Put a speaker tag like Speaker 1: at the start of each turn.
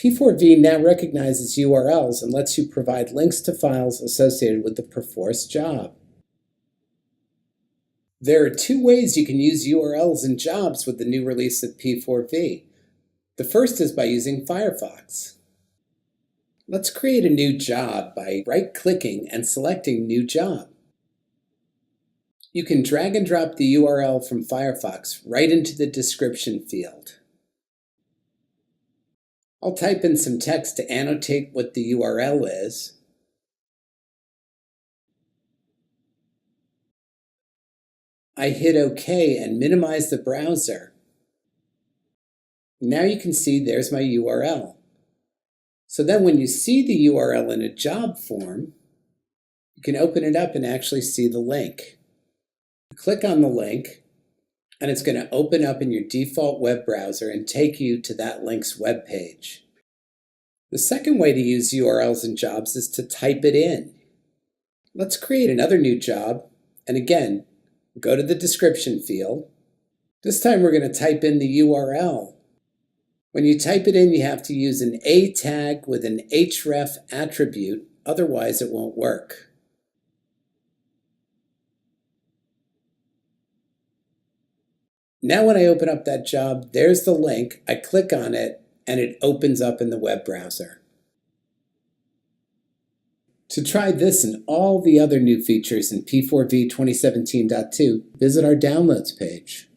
Speaker 1: P4V now recognizes URLs and lets you provide links to files associated with the Perforce job. There are two ways you can use URLs in jobs with the new release of P4V. The first is by using Firefox. Let's create a new job by right-clicking and selecting New Job. You can drag and drop the URL from Firefox right into the description field. I'll type in some text to annotate what the URL is. I hit OK and minimize the browser. Now you can see there's my URL. So then when you see the URL in a job form, you can open it up and actually see the link. Click on the link, and it's going to open up in your default web browser and take you to that link's web page. The second way to use URLs in jobs is to type it in. Let's create another new job, and again, go to the description field. This time we're going to type in the URL. When you type it in, you have to use an A tag with an href attribute, otherwise it won't work. Now when I open up that job, there's the link. I click on it, and it opens up in the web browser. To try this and all the other new features in P4V 2017.2, visit our Downloads page.